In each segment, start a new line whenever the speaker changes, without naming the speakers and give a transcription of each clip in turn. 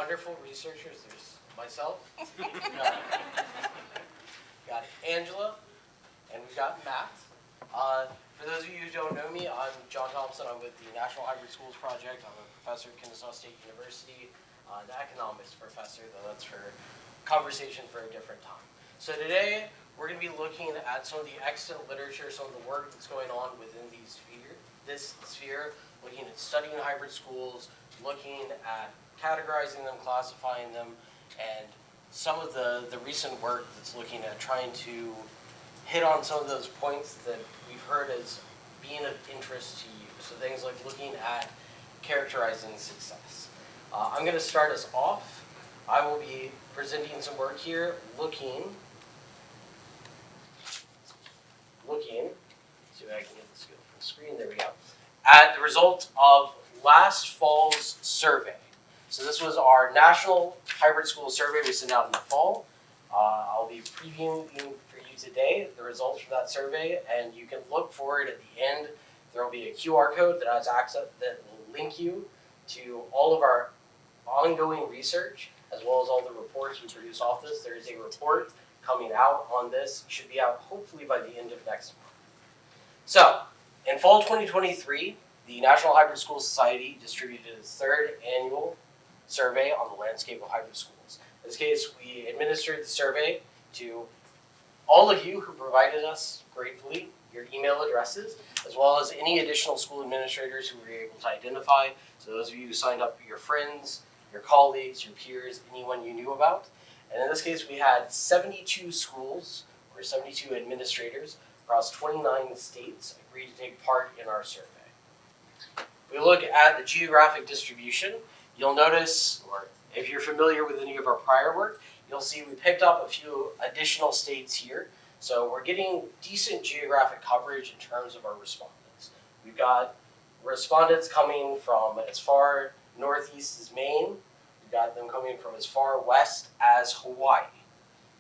wonderful researchers. There's myself, got, got Angela, and we've got Matt. For those of you who don't know me, I'm John Thompson. I'm with the National Hybrid Schools Project. I'm a professor at Kennesaw State University, an economics professor, though that's for conversation for a different time. So today, we're going to be looking at some of the extant literature, some of the work that's going on within this sphere, looking at studying hybrid schools, looking at categorizing them, classifying them, and some of the recent work that's looking at trying to hit on some of those points that we've heard as being of interest to you. So things like looking at characterizing success. I'm going to start us off. I will be presenting some work here, looking, see if I can get this go from the screen, there we go, at the results of last fall's survey. So this was our National Hybrid School Survey we sent out in the fall. I'll be previewing for you today the results from that survey, and you can look for it at the end. There will be a QR code that has access that will link you to all of our ongoing research, as well as all the reports we produce off this. There is a report coming out on this, should be out hopefully by the end of next month. So, in fall 2023, the National Hybrid School Society distributed its third annual survey on the landscape of hybrid schools. In this case, we administered the survey to all of you who provided us, gratefully, your email addresses, as well as any additional school administrators who we were able to identify. So those of you who signed up, your friends, your colleagues, your peers, anyone you knew about. And in this case, we had 72 schools, or 72 administrators, across 29 states agree to take part in our survey. If we look at the geographic distribution, you'll notice, or if you're familiar with any of our prior work, you'll see we picked up a few additional states here. So we're getting decent geographic coverage in terms of our respondents. We've got respondents coming from as far northeast as Maine. We've got them coming from as far west as Hawaii.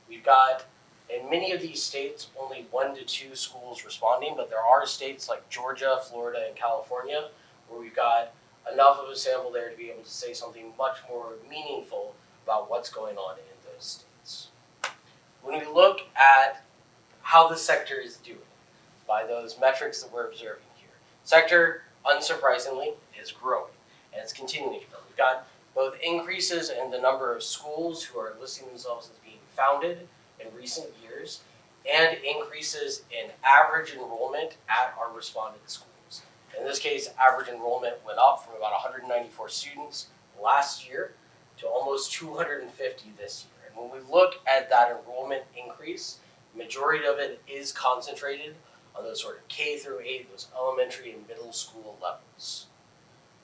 We've got, in many of these states, only 1 to 2 schools responding, but there are states like Georgia, Florida, and California where we've got enough of a sample there to be able to say something much more meaningful about what's going on in those states. When we look at how the sector is doing by those metrics that we're observing here, sector, unsurprisingly, is growing, and it's continuing to grow. We've got both increases in the number of schools who are listing themselves as being founded in recent years, and increases in average enrollment at our respondent schools. In this case, average enrollment went up from about 194 students last year to almost 250 this year. And when we look at that enrollment increase, the majority of it is concentrated on those sort of K through 8, those elementary and middle school levels.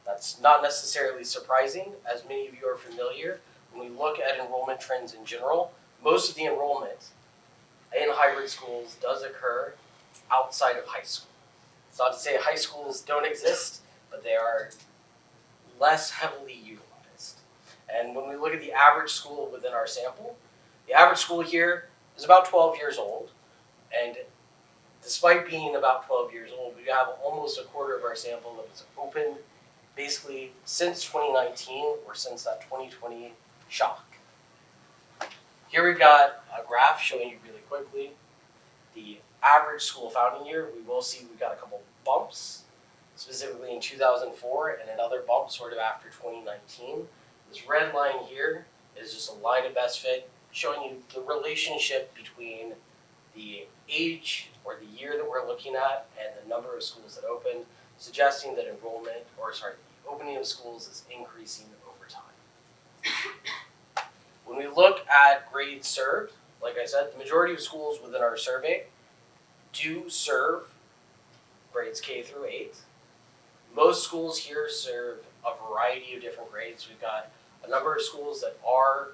That's not necessarily surprising, as many of you are familiar. When we look at enrollment trends in general, most of the enrollment in hybrid schools does occur outside of high school. It's not to say high schools don't exist, but they are less heavily utilized. And when we look at the average school within our sample, the average school here is about 12 years old. And despite being about 12 years old, we have almost a quarter of our sample that was open basically since 2019 or since that 2020 shock. Here we've got a graph showing you really quickly the average school founding year. We will see we've got a couple bumps, specifically in 2004, and another bump sort of after 2019. This red line here is just a line of best fit, showing you the relationship between the age or the year that we're looking at and the number of schools that opened, suggesting that the opening of schools is increasing over time. When we look at grades served, like I said, the majority of schools within our survey do serve grades K through 8. Most schools here serve a variety of different grades. We've got a number of schools that are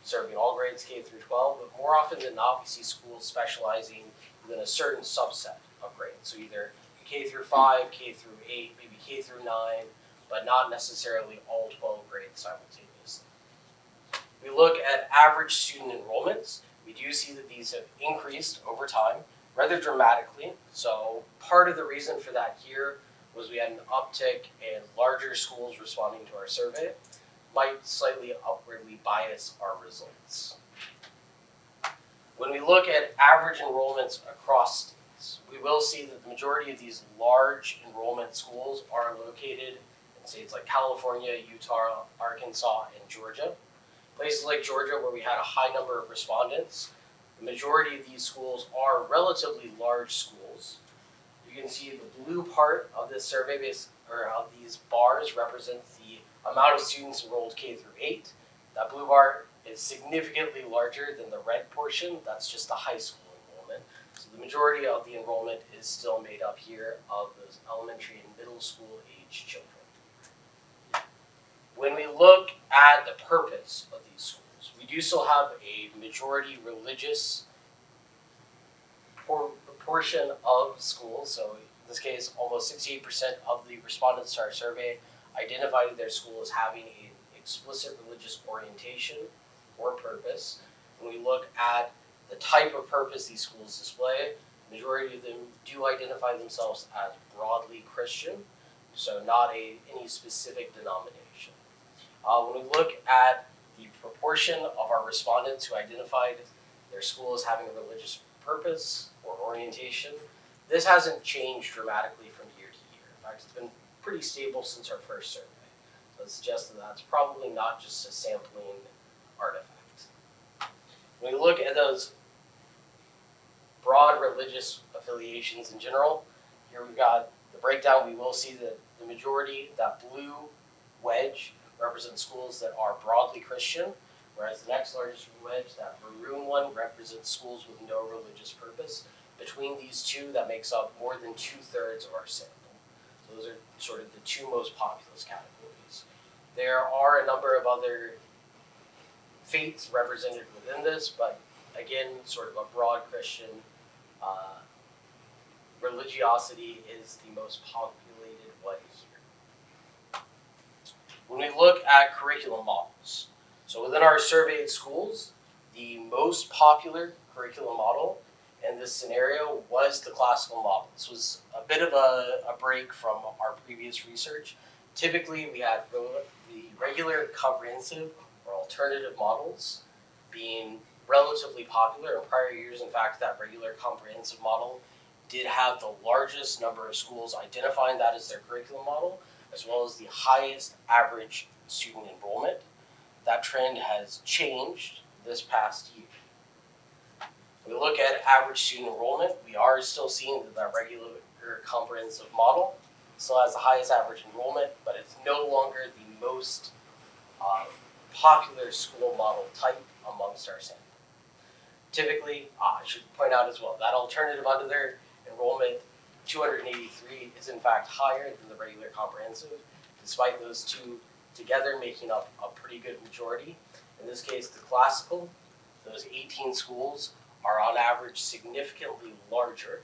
serving all grades K through 12, but more often than not, we see schools specializing within a certain subset of grades. So either K through 5, K through 8, maybe K through 9, but not necessarily all 12 grades simultaneously. We look at average student enrollments. We do see that these have increased over time rather dramatically. So part of the reason for that here was we had an uptick in larger schools responding to our survey. might slightly upwardly bias our results. When we look at average enrollments across states, we will see that the majority of these large enrollment schools are located in states like California, Utah, Arkansas, and Georgia. Places like Georgia, where we had a high number of respondents, the majority of these schools are relatively large schools. You can see the blue part of this survey of these bars represents the amount of students enrolled K through 8. That blue bar is significantly larger than the red portion. That's just the high school enrollment. So the majority of the enrollment is still made up here of those elementary and middle school age children. When we look at the purpose of these schools, we do still have a majority religious proportion of schools. So in this case, almost 68% of the respondents to our survey identified their school as having an explicit religious orientation or purpose. When we look at the type of purpose these schools display, the majority of them do identify themselves as broadly Christian, so not any specific denomination. When we look at the proportion of our respondents who identified their school as having a religious purpose or orientation, this hasn't changed dramatically from year to year. In fact, it's been pretty stable since our first survey. So it suggests that that's probably not just a sampling artifact. When we look at those broad religious affiliations in general, here we've got the breakdown. We will see that the majority, that blue wedge, represents schools that are broadly Christian, whereas the next largest wedge, that maroon one, represents schools with no religious purpose. Between these two, that makes up more than 2/3 of our sample. So those are sort of the two most populous categories. There are a number of other faiths represented within this, but again, sort of a broad Christian religiosity is the most populated one here. When we look at curriculum models, so within our surveyed schools, the most popular curriculum model in this scenario was the classical model. This was a bit of a break from our previous research. Typically, we had the regular comprehensive or alternative models being relatively popular in prior years. In fact, that regular comprehensive model did have the largest number of schools identifying that as their curriculum model, as well as the highest average student enrollment. That trend has changed this past year. When we look at average student enrollment, we are still seeing that regular comprehensive model still has the highest average enrollment, but it's no longer the most popular school model type amongst our sample. Typically, I should point out as well, that alternative under their enrollment, 283, is in fact higher than the regular comprehensive, despite those two together making up a pretty good majority. In this case, the classical, those 18 schools are on average significantly larger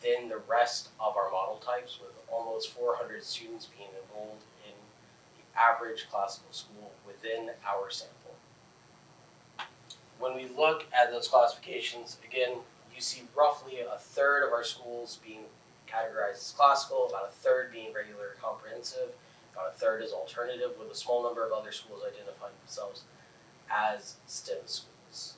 than the rest of our model types, with almost 400 students being enrolled in the average classical school within our sample. When we look at those classifications, again, you see roughly a third of our schools being categorized as classical, about a third being regular comprehensive, about a third is alternative, with a small number of other schools identifying themselves as STEM schools.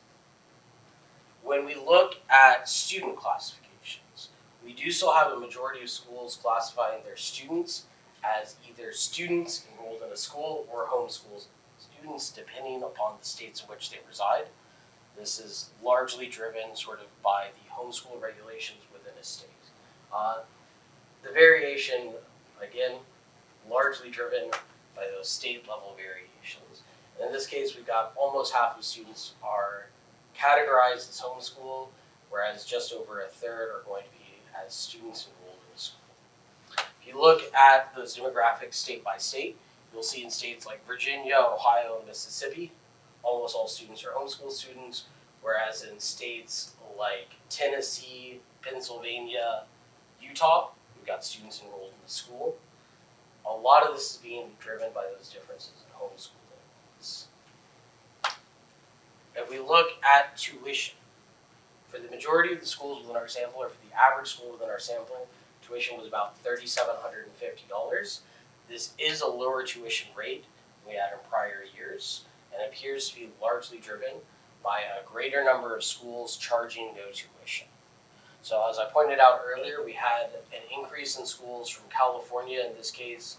When we look at student classifications, we do still have a majority of schools classifying their students as either students enrolled in a school or homeschool students, depending upon the states in which they reside. This is largely driven sort of by the homeschool regulations within a state. The variation, again, largely driven by those state level variations. And in this case, we've got almost half of students are categorized as homeschool, whereas just over a third are going to be as students enrolled in a school. If you look at those demographics state by state, you'll see in states like Virginia, Ohio, and Mississippi, almost all students are homeschool students, whereas in states like Tennessee, Pennsylvania, Utah, we've got students enrolled in the school. A lot of this is being driven by those differences in homeschooling. If we look at tuition, for the majority of the schools within our sample, or for the average school within our sample, tuition was about $3,750. This is a lower tuition rate than we had in prior years, and appears to be largely driven by a greater number of schools charging no tuition. So as I pointed out earlier, we had an increase in schools from California, in this case,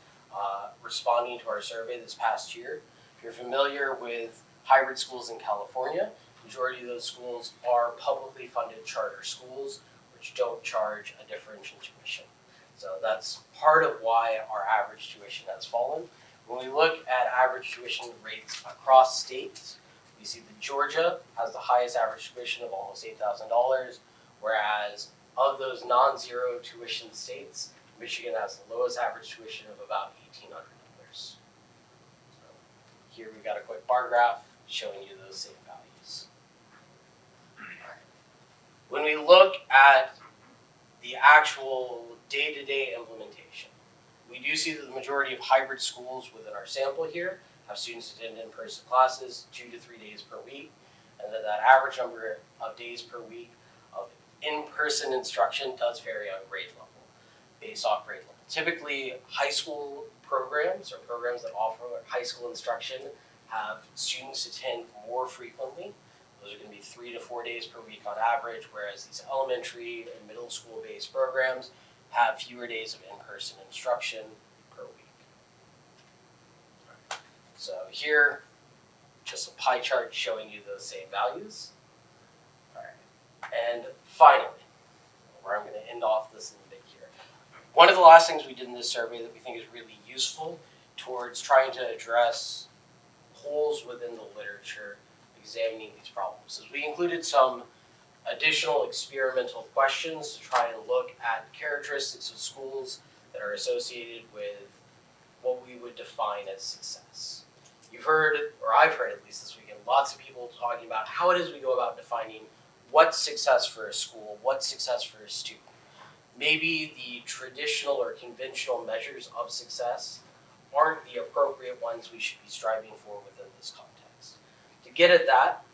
responding to our survey this past year. If you're familiar with hybrid schools in California, the majority of those schools are publicly funded charter schools, which don't charge a differential tuition. So that's part of why our average tuition has fallen. When we look at average tuition rates across states, we see that Georgia has the highest average tuition of almost $8,000, whereas of those non-zero tuition states, Michigan has the lowest average tuition of about $1,800. So here we've got a quick bar graph showing you those same values. When we look at the actual day-to-day implementation, we do see that the majority of hybrid schools within our sample here have students attend in-person classes 2 to 3 days per week, and that average number of days per week of in-person instruction does vary on grade level, based off grade level. Typically, high school programs or programs that offer high school instruction have students attend more frequently. Those are going to be 3 to 4 days per week on average, whereas these elementary and middle school based programs have fewer days of in-person instruction per week. So here, just a pie chart showing you those same values. All right. And finally, where I'm going to end off this little bit here. One of the last things we did in this survey that we think is really useful towards trying to address holes within the literature examining these problems is we included some additional experimental questions to try and look at characteristics of schools that are associated with what we would define as success. You've heard, or I've heard at least this weekend, lots of people talking about how it is we go about defining what's success for a school, what's success for a student. Maybe the traditional or conventional measures of success aren't the appropriate ones we should be striving for within this context. To get at that,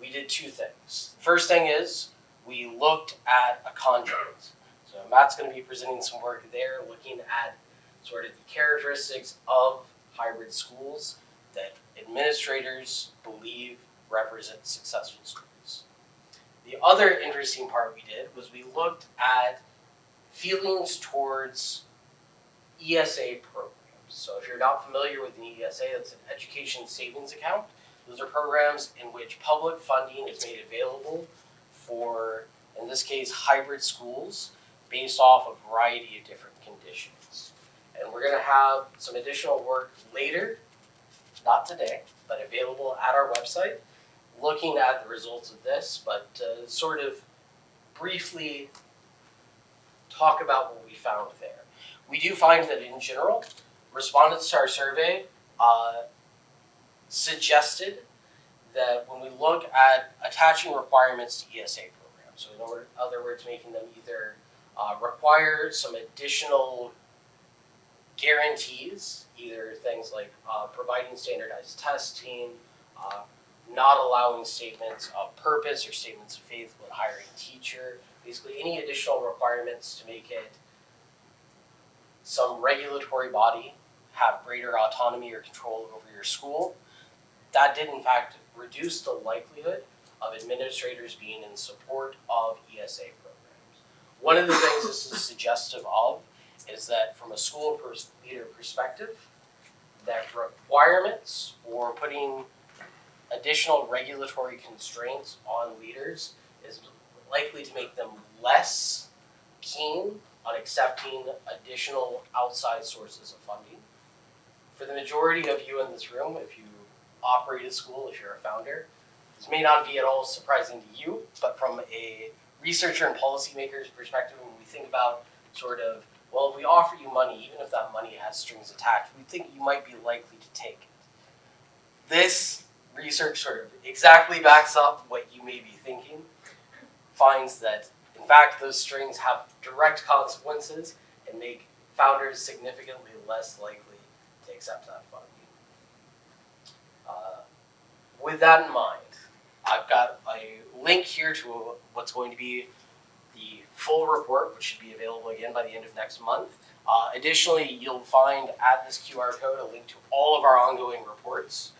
we did two things. First thing is we looked at a contract. So Matt's going to be presenting some work there looking at sort of the characteristics of hybrid schools that administrators believe represent successful schools. The other interesting part we did was we looked at feelings towards ESA programs. So if you're not familiar with an ESA, that's an education savings account. Those are programs in which public funding is made available for, in this case, hybrid schools based off a variety of different conditions. And we're going to have some additional work later, not today, but available at our website, looking at the results of this, but to sort of briefly talk about what we found there. We do find that in general, respondents to our survey suggested that when we look at attaching requirements to ESA programs, so in other words, making them either require some additional guarantees, either things like providing standardized testing, not allowing statements of purpose or statements of faith when hiring a teacher, basically any additional requirements to make it some regulatory body have greater autonomy or control over your school. That did in fact reduce the likelihood of administrators being in support of ESA programs. One of the things this is suggestive of is that from a school leader perspective, that requirements or putting additional regulatory constraints on leaders is likely to make them less keen on accepting additional outside sources of funding. For the majority of you in this room, if you operate a school, if you're a founder, this may not be at all surprising to you, but from a researcher and policymaker's perspective, when we think about sort of, well, if we offer you money, even if that money has strings attached, we think you might be likely to take it. This research sort of exactly backs up what you may be thinking, finds that, in fact, those strings have direct consequences and make founders significantly less likely to accept that funding. With that in mind, I've got a link here to what's going to be the full report, which should be available again by the end of next month, Additionally, you'll find at this QR code a link to all of our ongoing reports.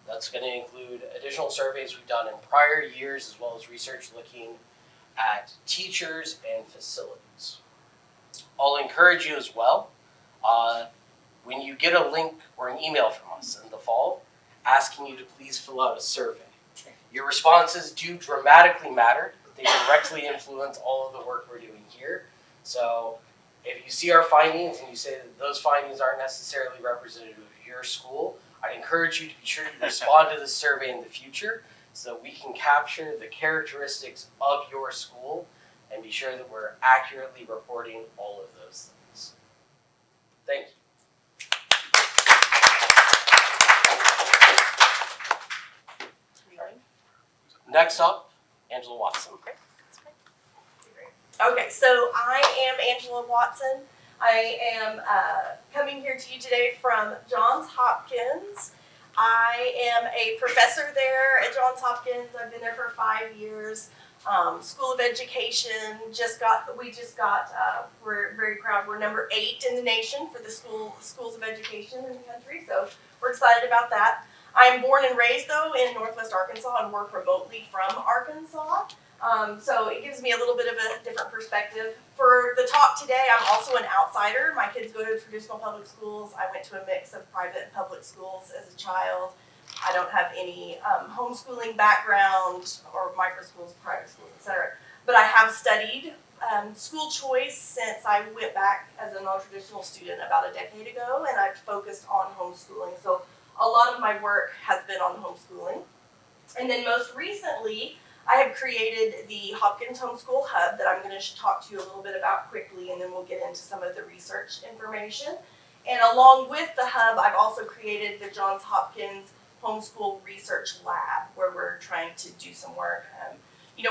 That's going to include additional surveys we've done in prior years, as well as research looking at teachers and facilities. I'll encourage you as well, when you get a link or an email from us in the fall, asking you to please fill out a survey. Your responses do dramatically matter. They directly influence all of the work we're doing here. So if you see our findings and you say that those findings aren't necessarily representative of your school, I'd encourage you to be sure to respond to this survey in the future so that we can capture the characteristics of your school and be sure that we're accurately reporting all of those things. Thank you. Next up, Angela Watson.
Okay, so I am Angela Watson. I am coming here to you today from Johns Hopkins. I am a professor there at Johns Hopkins. I've been there for 5 years. School of Education, we're very proud. We're number 8 in the nation for the schools of education in the country, so we're excited about that. I'm born and raised though in Northwest Arkansas and work remotely from Arkansas. So it gives me a little bit of a different perspective. For the talk today, I'm also an outsider. My kids go to traditional public schools. I went to a mix of private and public schools as a child. I don't have any homeschooling background or micro schools, private schools, etc. But I have studied school choice since I went back as a non-traditional student about a decade ago, and I've focused on homeschooling. So a lot of my work has been on homeschooling. And then most recently, I have created the Hopkins Homeschool Hub that I'm going to talk to you a little bit about quickly, and then we'll get into some of the research information. And along with the hub, I've also created the Johns Hopkins Homeschool Research Lab, where we're trying to do some work.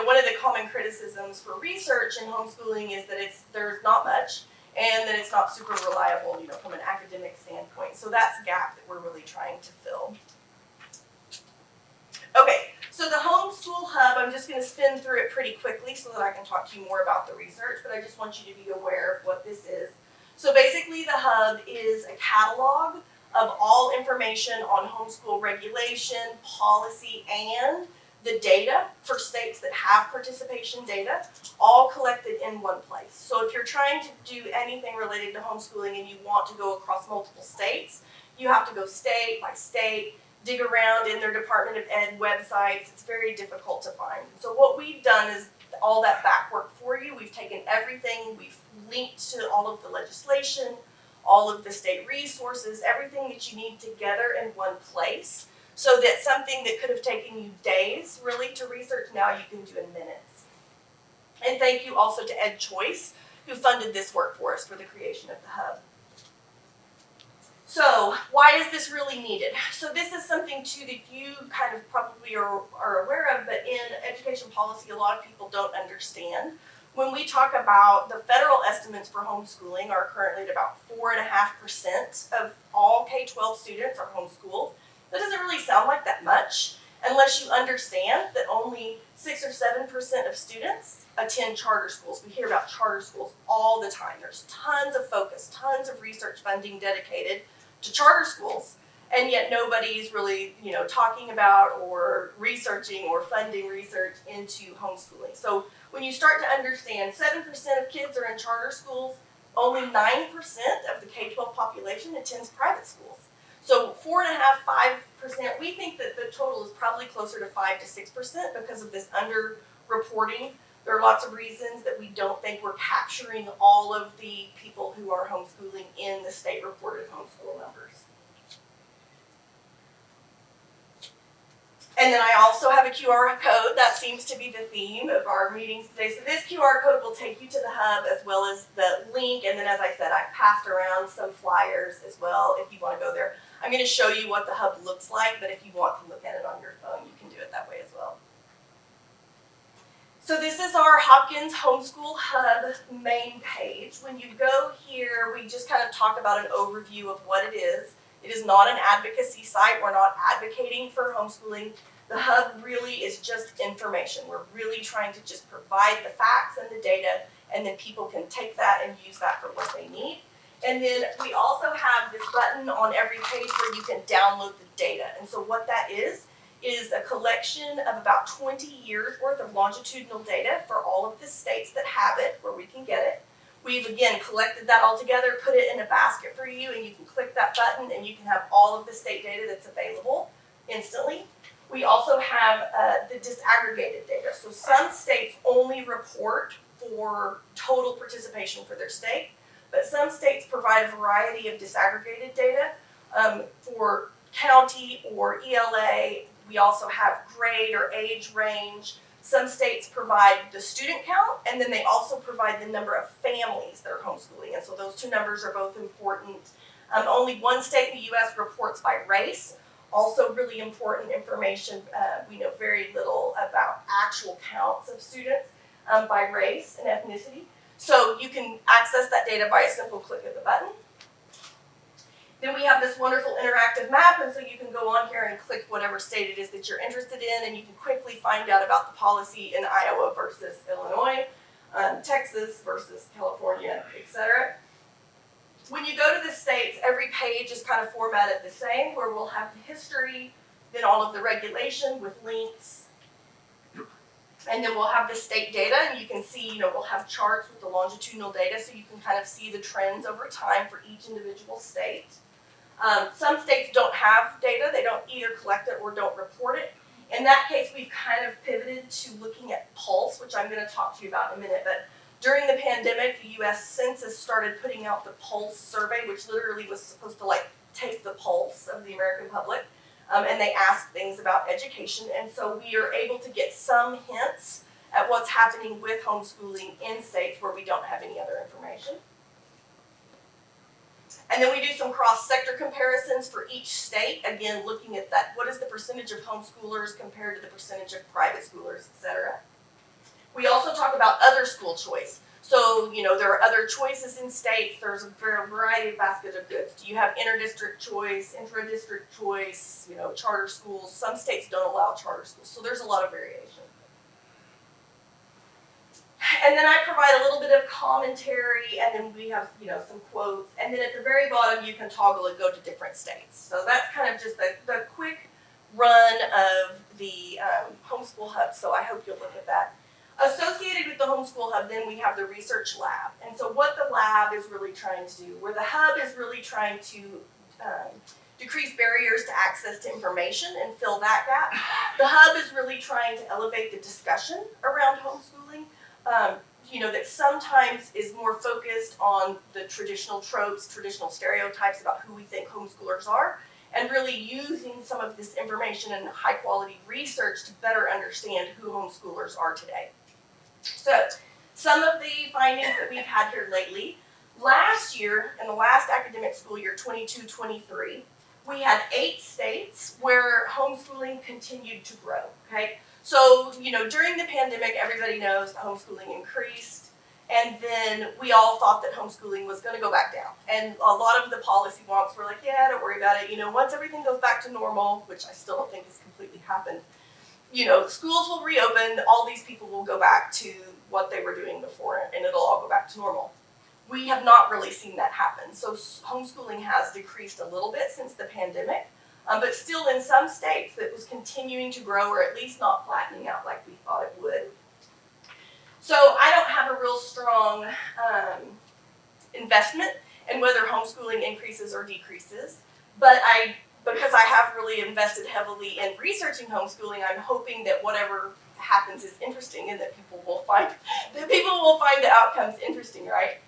One of the common criticisms for research in homeschooling is that there's not much, and that it's not super reliable, from an academic standpoint. So that's a gap that we're really trying to fill. Okay, so the Homeschool Hub, I'm just going to spin through it pretty quickly so that I can talk to you more about the research, but I just want you to be aware of what this is. So basically the Hub is a catalog of all information on homeschool regulation, policy, and the data for states that have participation data, all collected in one place. So if you're trying to do anything related to homeschooling and you want to go across multiple states, you have to go state by state, dig around in their Department of Ed websites. It's very difficult to find. So what we've done is all that back work for you. We've taken everything, we've linked to all of the legislation, all of the state resources, everything that you need together in one place, so that something that could have taken you days really to research, now you can do in minutes. And thank you also to EdChoice, who funded this work for us for the creation of the hub. So why is this really needed? So this is something too that you kind of probably are aware of, but in education policy, a lot of people don't understand. When we talk about the federal estimates for homeschooling are currently at about 4.5% of all K-12 students are homeschooled. That doesn't really sound like that much unless you understand that only 6 or 7% of students attend charter schools. We hear about charter schools all the time. There's tons of focus, tons of research funding dedicated to charter schools, and yet nobody's really, talking about or researching or funding research into homeschooling. So when you start to understand 7% of kids are in charter schools, only 9% of the K-12 population attends private schools. So 4.5–5%, we think that the total is probably closer to 5 to 6% because of this under-reporting. There are lots of reasons that we don't think we're capturing all of the people who are homeschooling in the state-reported homeschool numbers. And then I also have a QR code. That seems to be the theme of our meetings today. So this QR code will take you to the hub as well as the link. And then, as I said, I passed around some flyers as well if you want to go there. I'm going to show you what the hub looks like, but if you want to look at it on your phone, you can do it that way as well. So this is our Hopkins Homeschool Hub main page. When you go here, we just kind of talk about an overview of what it is. It is not an advocacy site. We're not advocating for homeschooling. The hub really is just information. We're really trying to just provide the facts and the data, and then people can take that and use that for what they need. And then we also have this button on every page where you can download the data. And so what that is a collection of about 20 years worth of longitudinal data for all of the states that have it, where we can get it. We've again collected that all together, put it in a basket for you, and you can click that button and you can have all of the state data that's available instantly. We also have the disaggregated data. So some states only report for total participation for their state, but some states provide a variety of disaggregated data for county or ELA. We also have grade or age range. Some states provide the student count, and then they also provide the number of families that are homeschooling, and so those two numbers are both important. Only one state in the U.S. reports by race. Also really important information. We know very little about actual counts of students by race and ethnicity. So you can access that data by a simple click of the button. Then we have this wonderful interactive map, and so you can go on here and click whatever state it is that you're interested in, and you can quickly find out about the policy in Iowa versus Illinois, Texas versus California, etc. When you go to the states, every page is kind of formatted the same, where we'll have the history, then all of the regulation with links, and then we'll have the state data, and you can see, we'll have charts with the longitudinal data, so you can kind of see the trends over time for each individual state. Some states don't have data, they don't either collect it or don't report it. In that case, we've kind of pivoted to looking at pulse, which I'm going to talk to you about in a minute, but during the pandemic, the U.S. Census started putting out the Pulse survey, which literally was supposed to take the pulse of the American public, and they asked things about education, and so we are able to get some hints at what's happening with homeschooling in states where we don't have any other information. And then we do some cross-sector comparisons for each state, again looking at that, what is the percentage of homeschoolers compared to the percentage of private schoolers, etc. We also talk about other school choice. So, there are other choices in states. There's a variety of basket of goods. Do you have inter-district choice, intra-district choice, charter schools? Some states don't allow charter schools, so there's a lot of variation. And then I provide a little bit of commentary, and then we have, some quotes. And then at the very bottom, you can toggle and go to different states. So that's kind of just the quick run of the Homeschool Hub, so I hope you'll look at that. Associated with the Homeschool Hub, then we have the Research Lab. And so what the lab is really trying to do, where the hub is really trying to decrease barriers to access to information and fill that gap, the hub is really trying to elevate the discussion around homeschooling, that sometimes is more focused on the traditional tropes, traditional stereotypes about who we think homeschoolers are, and really using some of this information and high quality research to better understand who homeschoolers are today. So, some of the findings that we've had here lately, last year, in the last academic school year, 22-23, we had 8 states where homeschooling continued to grow, okay? So, during the pandemic, everybody knows that homeschooling increased, and then we all thought that homeschooling was going to go back down. And a lot of the policy wonks were like, yeah, don't worry about it. Once everything goes back to normal, which I still don't think has completely happened, schools will reopen, all these people will go back to what they were doing before, and it'll all go back to normal. We have not really seen that happen. So homeschooling has decreased a little bit since the pandemic, but still in some states it was continuing to grow, or at least not flattening out like we thought it would. So I don't have a real strong investment in whether homeschooling increases or decreases, but because I have really invested heavily in researching homeschooling, I'm hoping that whatever happens is interesting and that people will find the outcomes interesting, right?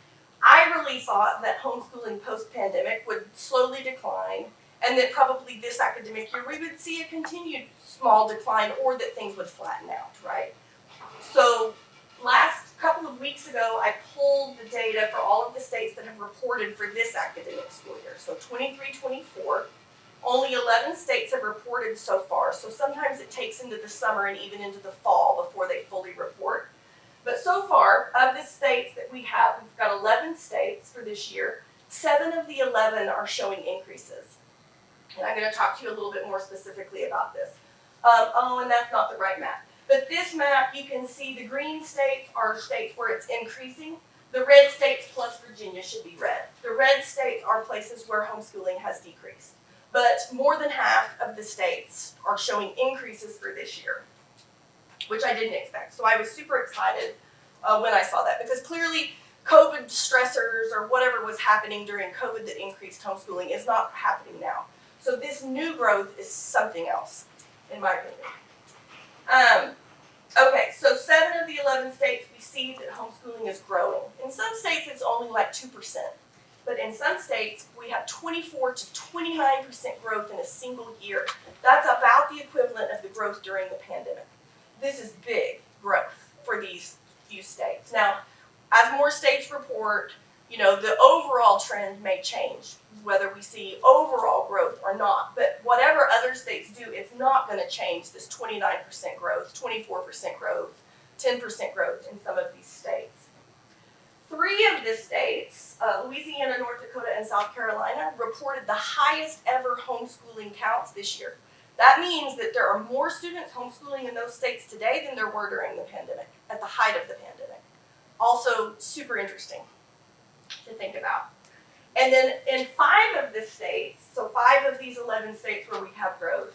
I really thought that homeschooling post-pandemic would slowly decline, and that probably this academic year we would see a continued small decline, or that things would flatten out, right? So last couple of weeks ago, I pulled the data for all of the states that have reported for this academic school year. So 23-24, only 11 states have reported so far. So sometimes it takes into the summer and even into the fall before they fully report. But so far, of the states that we have, we've got 11 states for this year. 7 of the 11 are showing increases. And I'm going to talk to you a little bit more specifically about this. And that's not the right map. But this map, you can see the green states are states where it's increasing. The red states plus Virginia should be red. The red states are places where homeschooling has decreased. But more than half of the states are showing increases for this year, which I didn't expect. So I was super excited when I saw that, because clearly COVID stressors or whatever was happening during COVID that increased homeschooling is not happening now. So this new growth is something else, in my opinion. Okay, so 7 of the 11 states we see that homeschooling is growing. In some states it's only like 2%, but in some states we have 24 to 29% growth in a single year. That's about the equivalent of the growth during the pandemic. This is big growth for these few states. Now, as more states report, the overall trend may change, whether we see overall growth or not. But whatever other states do, it's not going to change this 29% growth, 24% growth, 10% growth in some of these states. 3 of the states, Louisiana, North Dakota, and South Carolina, reported the highest ever homeschooling counts this year. That means that there are more students homeschooling in those states today than there were during the pandemic, at the height of the pandemic. Also super interesting to think about. And then in 5 of the states, so 5 of these 11 states where we have growth,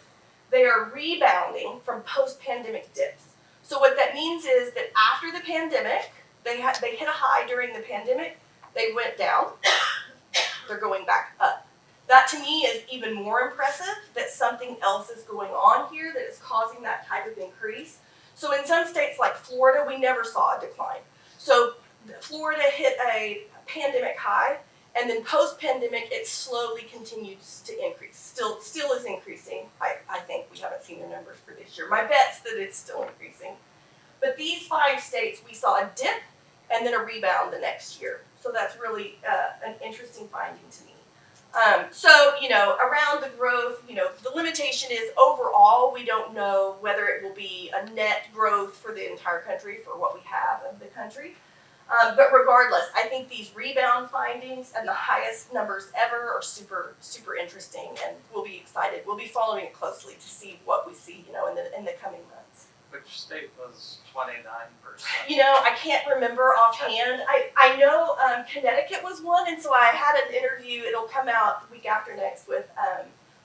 they are rebounding from post-pandemic dips. So what that means is that after the pandemic, they hit a high during the pandemic, they went down, they're going back up. That to me is even more impressive, that something else is going on here that is causing that type of increase. So in some states like Florida, we never saw a decline. So Florida hit a pandemic high, and then post-pandemic, it slowly continues to increase. Still is increasing. I think we haven't seen the numbers for this year. My bet's that it's still increasing. But these 5 states, we saw a dip and then a rebound the next year. So that's really an interesting finding to me. Around the growth, the limitation is overall, we don't know whether it will be a net growth for the entire country, for what we have of the country. But regardless, I think these rebound findings and the highest numbers ever are super, super interesting, and we'll be excited. We'll be following it closely to see what we see, in the coming months.
Which state was 29%?
I can't remember offhand. I know Connecticut was one, and so I had an interview, it'll come out the week after next, with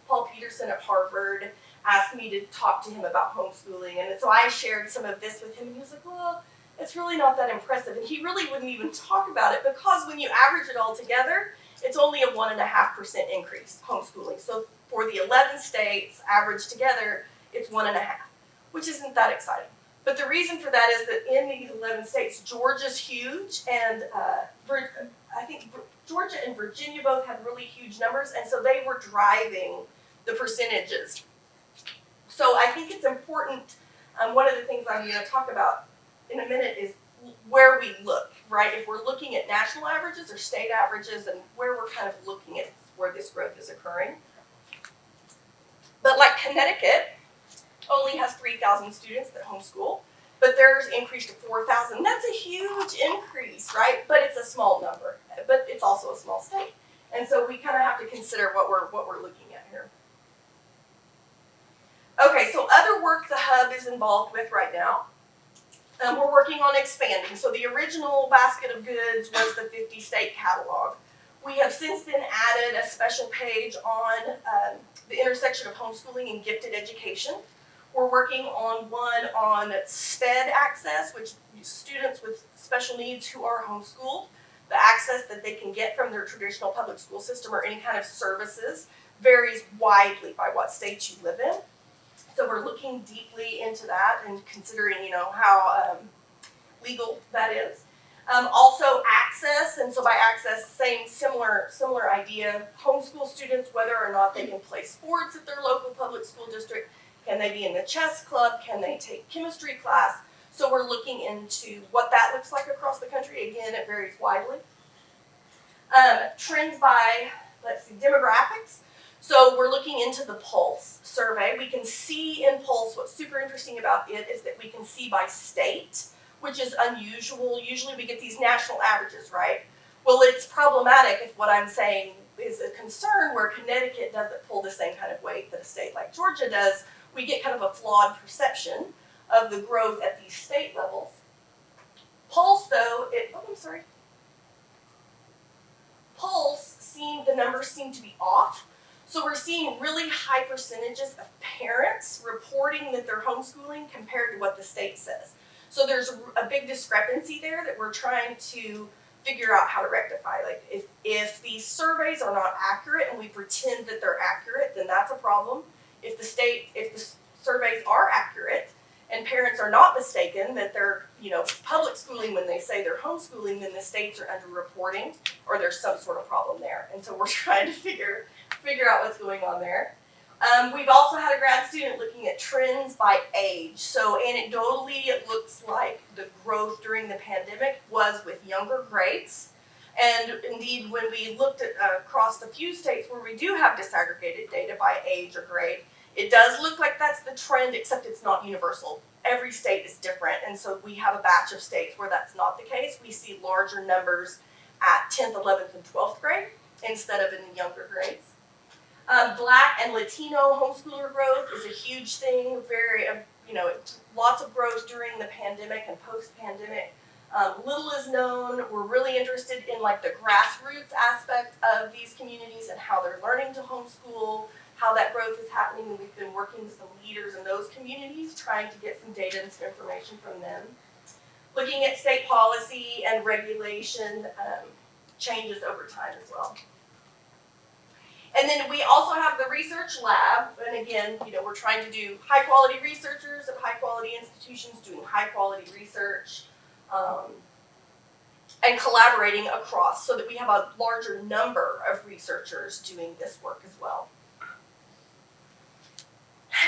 Paul Peterson at Harvard, asked me to talk to him about homeschooling, and so I shared some of this with him, and he was like, well, it's really not that impressive, and he really wouldn't even talk about it, because when you average it all together, it's only a 1.5% increase, homeschooling. So for the 11 states, averaged together, it's 1.5%. Which isn't that exciting. But the reason for that is that in these 11 states, Georgia's huge, and I think Georgia and Virginia both had really huge numbers, and so they were driving the percentages. So I think it's important, one of the things I'm going to talk about in a minute is where we look, right? If we're looking at national averages or state averages, and where we're kind of looking at where this growth is occurring. But like Connecticut, only has 3,000 students that homeschool, but theirs increased to 4,000. That's a huge increase, right? But it's a small number, but it's also a small state. And so we kind of have to consider what we're looking at here. Okay, so other work the Hub is involved with right now. We're working on expanding. So the original basket of goods was the 50-state catalog. We have since then added a special page on the intersection of homeschooling and gifted education. We're working on one on SPED access, which students with special needs who are homeschooled, the access that they can get from their traditional public school system or any kind of services varies widely by what state you live in. So we're looking deeply into that and considering, how legal that is. Also access, and so by access, similar idea. Homeschool students, whether or not they can play sports at their local public school district, can they be in the chess club, can they take chemistry class? So we're looking into what that looks like across the country. Again, it varies widely. Trends by, demographics. So we're looking into the Pulse survey. We can see in Pulse, what's super interesting about it is that we can see by state, which is unusual. Usually we get these national averages, right? Well, it's problematic if what I'm saying is a concern where Connecticut doesn't pull the same kind of weight that a state like Georgia does. We get kind of a flawed perception of the growth at these state levels. Pulse, though, the numbers seem to be off. So we're seeing really high percentages of parents reporting that they're homeschooling compared to what the state says. So there's a big discrepancy there that we're trying to figure out how to rectify. Like if these surveys are not accurate and we pretend that they're accurate, then that's a problem. If the surveys are accurate and parents are not mistaken that they're, public schooling when they say they're homeschooling, then the states are underreporting or there's some sort of problem there. And so we're trying to figure out what's going on there. We've also had a grad student looking at trends by age. So anecdotally, it looks like the growth during the pandemic was with younger grades. And indeed, when we looked at across the few states where we do have disaggregated data by age or grade, it does look like that's the trend, except it's not universal. Every state is different, and so we have a batch of states where that's not the case. We see larger numbers at 10th, 11th, and 12th grade instead of in the younger grades. Black and Latino homeschooler growth is a huge thing. Lots of growth during the pandemic and post-pandemic. Little is known. We're really interested in like the grassroots aspect of these communities and how they're learning to homeschool, how that growth is happening, and we've been working with some leaders in those communities, trying to get some data and some information from them. Looking at state policy and regulation changes over time as well. And then we also have the research lab, and again, we're trying to do high quality researchers at high quality institutions doing high quality research, and collaborating across so that we have a larger number of researchers doing this work as well.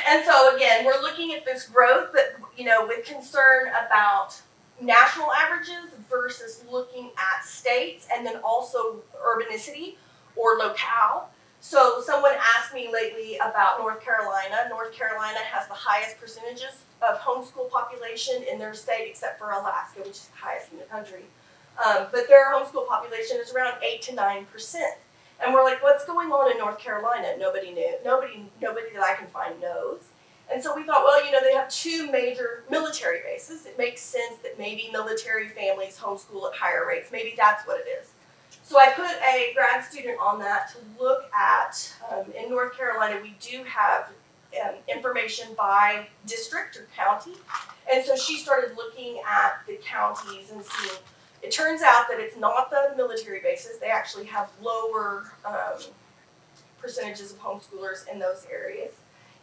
And so again, we're looking at this growth that, with concern about national averages versus looking at states and then also urbanicity or locale. So someone asked me lately about North Carolina. North Carolina has the highest percentages of homeschool population in their state except for Alaska, which is the highest in the country. But their homeschool population is around 8 to 9%. And we're like, what's going on in North Carolina? Nobody knew. Nobody that I can find knows. And so we thought, well, they have two major military bases. It makes sense that maybe military families homeschool at higher rates. Maybe that's what it is. So I put a grad student on that to look at, in North Carolina, we do have information by district or county. And so she started looking at the counties and seeing, it turns out that it's not the military bases. They actually have lower percentages of homeschoolers in those areas.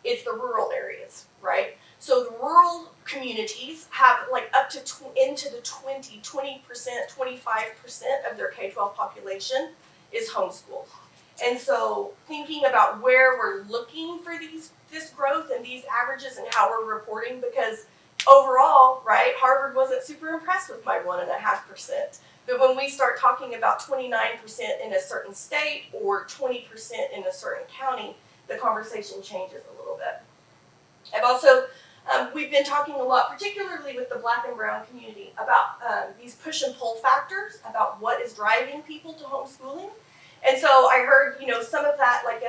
It's the rural areas, right? So the rural communities have like up to into the 20%, 25% of their K-12 population is homeschooled. And so thinking about where we're looking for this growth and these averages and how we're reporting, because overall, right, Harvard wasn't super impressed with my 1.5%. But when we start talking about 29% in a certain state or 20% in a certain county, the conversation changes a little bit. I've also, we've been talking a lot, particularly with the Black and Brown community, about these push and pull factors, about what is driving people to homeschooling. And so I heard, some of that, like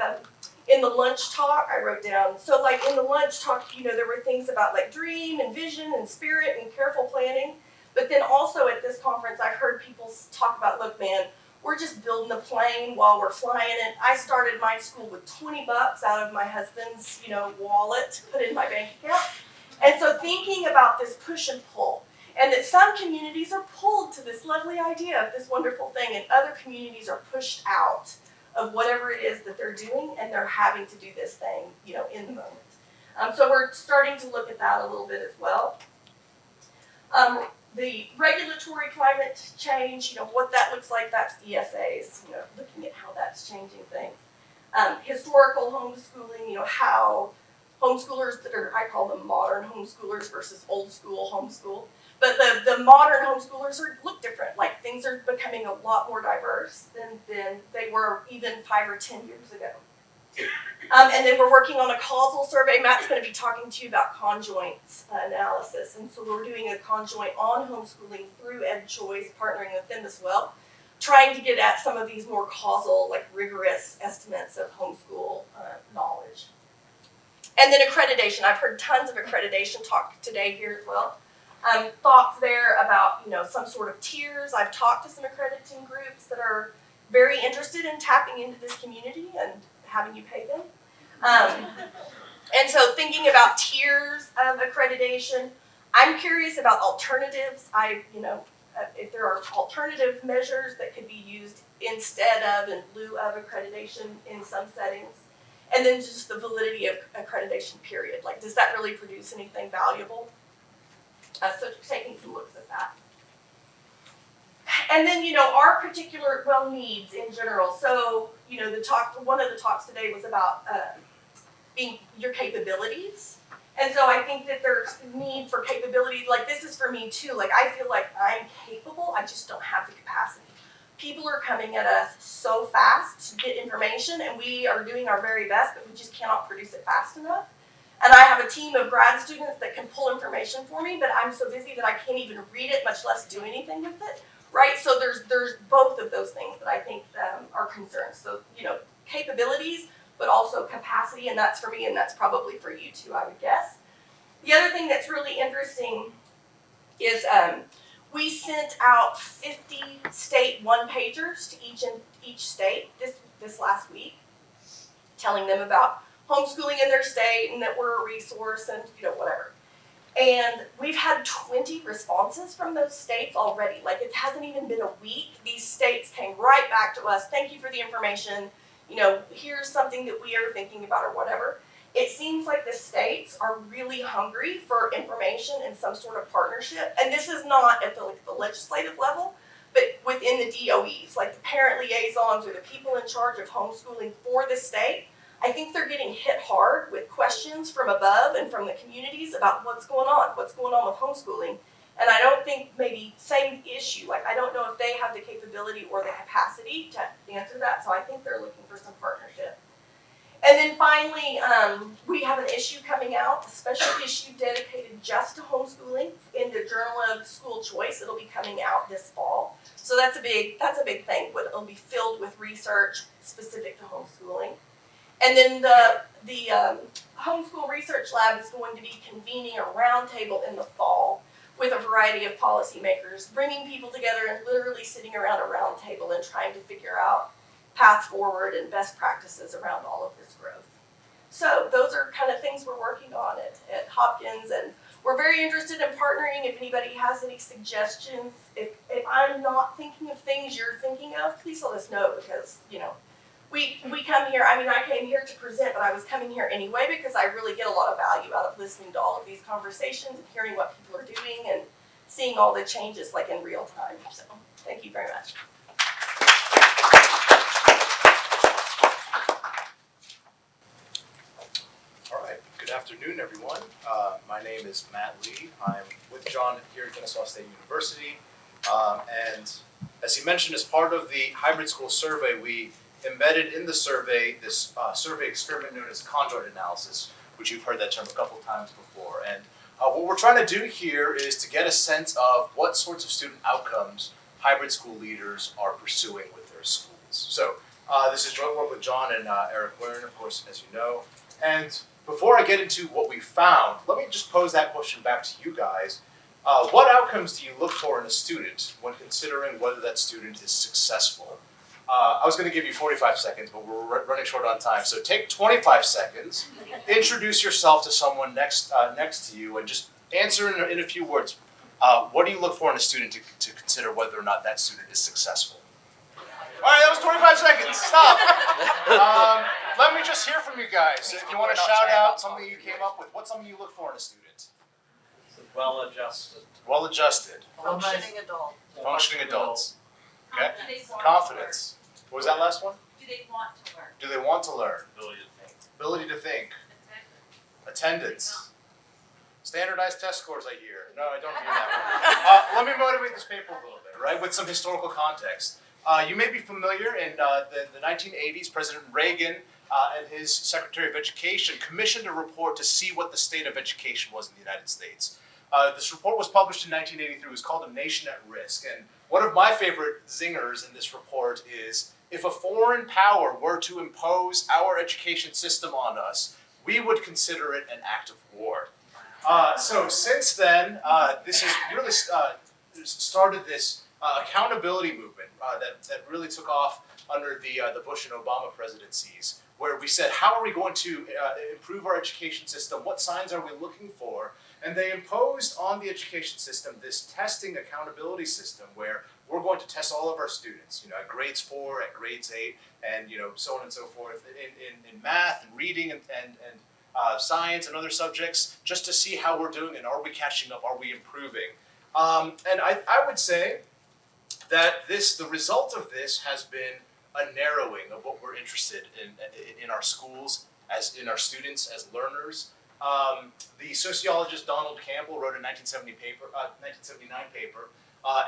in the lunch talk, I wrote down, so like in the lunch talk, there were things about like dream and vision and spirit and careful planning. But then also at this conference, I've heard people talk about, look, man, we're just building a plane while we're flying it. I started my school with $20 out of my husband's, wallet to put in my bank account. And so thinking about this push and pull, and that some communities are pulled to this lovely idea of this wonderful thing, and other communities are pushed out of whatever it is that they're doing, and they're having to do this thing, in the moment. So we're starting to look at that a little bit as well. The regulatory climate change, what that looks like, that's ESAs, looking at how that's changing things. Historical homeschooling, how homeschoolers that are, I call them modern homeschoolers versus old school homeschool. But the modern homeschoolers look different. Like things are becoming a lot more diverse than they were even 5 or 10 years ago. And then we're working on a causal survey. Matt's going to be talking to you about conjoints analysis. And so we're doing a conjoint on homeschooling through EdChoice, partnering with them as well, trying to get at some of these more causal, like rigorous estimates of homeschool knowledge. And then accreditation. I've heard tons of accreditation talk today here as well. Thoughts there about, some sort of tiers. I've talked to some accrediting groups that are very interested in tapping into this community and having you pay them. And so thinking about tiers of accreditation, I'm curious about alternatives. If there are alternative measures that could be used instead of, in lieu of accreditation in some settings. And then just the validity of accreditation period. Like, does that really produce anything valuable? So taking some looks at that. And then, our particular, needs in general. So, one of the talks today was about being your capabilities. And so I think that there's need for capability. Like, this is for me too. Like, I feel like I'm capable, I just don't have the capacity. People are coming at us so fast to get information, and we are doing our very best, but we just cannot produce it fast enough. And I have a team of grad students that can pull information for me, but I'm so busy that I can't even read it, much less do anything with it, right? So there's both of those things that I think are concerns. So, capabilities, but also capacity, and that's for me, and that's probably for you too, I would guess. The other thing that's really interesting is we sent out 50 state one-pagers to each state this last week, telling them about homeschooling in their state and that we're a resource and whatever. And we've had 20 responses from those states already. Like, it hasn't even been a week. These states came right back to us. Thank you for the information. Here's something that we are thinking about or whatever. It seems like the states are really hungry for information and some sort of partnership. And this is not at the legislative level, but within the DOEs, like the parent liaisons or the people in charge of homeschooling for the state. I think they're getting hit hard with questions from above and from the communities about what's going on with homeschooling. And I don't think maybe same issue, like I don't know if they have the capability or the capacity to answer that. So I think they're looking for some partnership. And then finally, we have an issue coming out, a special issue dedicated just to homeschooling in the Journal of School Choice. It'll be coming out this fall. So that's a big thing. It'll be filled with research specific to homeschooling. And then the Homeschool Research Lab is going to be convening a roundtable in the fall with a variety of policymakers, bringing people together and literally sitting around a round table and trying to figure out path forward and best practices around all of this growth. So those are kind of things we're working on at Hopkins, and we're very interested in partnering. If anybody has any suggestions, if I'm not thinking of things you're thinking of, please let us know, because we come here, I came here to present, but I was coming here anyway because I really get a lot of value out of listening to all of these conversations and hearing what people are doing and seeing all the changes like in real time. So thank you very much.
All right, good afternoon, everyone. My name is Matt Lee. I'm with John here at Kennesaw State University. And as he mentioned, as part of the hybrid school survey, we embedded in the survey this survey experiment known as conjoint analysis, which you've heard that term a couple times before. And what we're trying to do here is to get a sense of what sorts of student outcomes hybrid school leaders are pursuing with their schools. So this is joint work with John and Eric Wern, of course, as you know. And before I get into what we found, let me just pose that question back to you guys. What outcomes do you look for in a student when considering whether that student is successful? I was going to give you 45 seconds, but we're running short on time. So take 25 seconds, introduce yourself to someone next to you, and just answer in a few words. What do you look for in a student to consider whether or not that student is successful? All right, that was 25 seconds. Stop. Let me just hear from you guys. If you want to shout out something you came up with, what's something you look for in a student?
Well-adjusted.
Well-adjusted.
Functioning adult.
Functioning adults. Okay.
Do they want
Confidence. What was that last one?
to learn? Do they want to learn?
Do they want to learn?
Ability to think.
Ability to think. Attendance. Standardized test scores, I hear. No, I don't hear that one. Let me motivate this paper a little bit, right, with some historical context. You may be familiar, in the 1980s, President Reagan and his Secretary of Education commissioned a report to see what the state of education was in the United States. This report was published in 1983. It was called A Nation at Risk. And one of my favorite zingers in this report is, if a foreign power were to impose our education system on us, we would consider it an act of war. So since then, this has really started this accountability movement that really took off under the Bush and Obama presidencies, where we said, how are we going to improve our education system? What signs are we looking for? And they imposed on the education system this testing accountability system where we're going to test all of our students, at grades 4, at grades 8, and so on and so forth in math and reading and science and other subjects, just to see how we're doing and are we catching up, are we improving? And I would say that the result of this has been a narrowing of what we're interested in our schools, as in our students as learners. The sociologist Donald Campbell wrote a 1979 paper,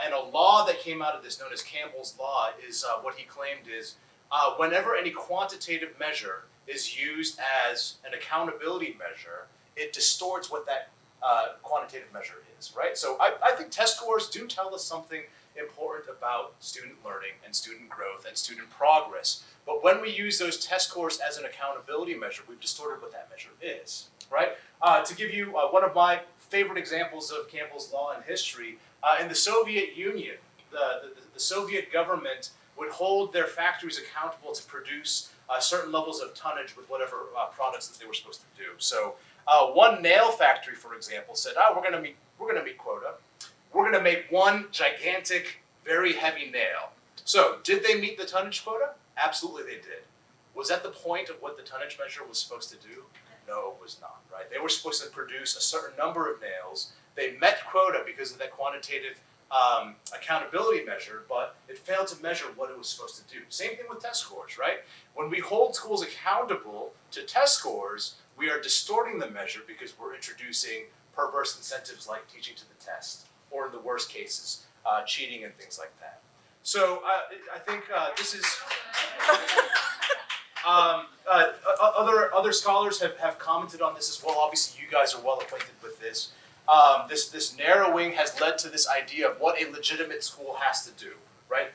and a law that came out of this, known as Campbell's Law, is what he claimed is whenever any quantitative measure is used as an accountability measure, it distorts what that quantitative measure is, right? So I think test scores do tell us something important about student learning and student growth and student progress. But when we use those test scores as an accountability measure, we've distorted what that measure is, right? To give you one of my favorite examples of Campbell's Law in history, in the Soviet Union, the Soviet government would hold their factories accountable to produce certain levels of tonnage with whatever products that they were supposed to do. So one nail factory, for example, said, we're going to meet quota. We're going to make one gigantic, very heavy nail. So did they meet the tonnage quota? Absolutely they did. Was that the point of what the tonnage measure was supposed to do? No, it was not, right? They were supposed to produce a certain number of nails. They met quota because of that quantitative accountability measure, but it failed to measure what it was supposed to do. Same thing with test scores, right? When we hold schools accountable to test scores, we are distorting the measure because we're introducing perverse incentives like teaching to the test, or in the worst cases, cheating and things like that. So I think this is... other scholars have commented on this as well. Obviously, you guys are well acquainted with this. This narrowing has led to this idea of what a legitimate school has to do, right?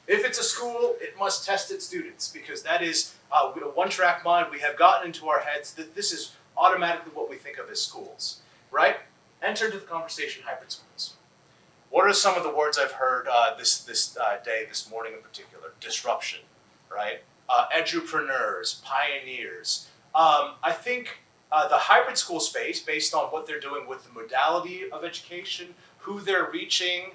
If it's a school, it must test its students, because that is a one-track mind. We have gotten into our heads that this is automatically what we think of as schools, right? Enter into the conversation hybrid schools. What are some of the words I've heard this morning in particular? Disruption, right? Edupreneurs, pioneers. I think the hybrid school space, based on what they're doing with the modality of education, who they're reaching,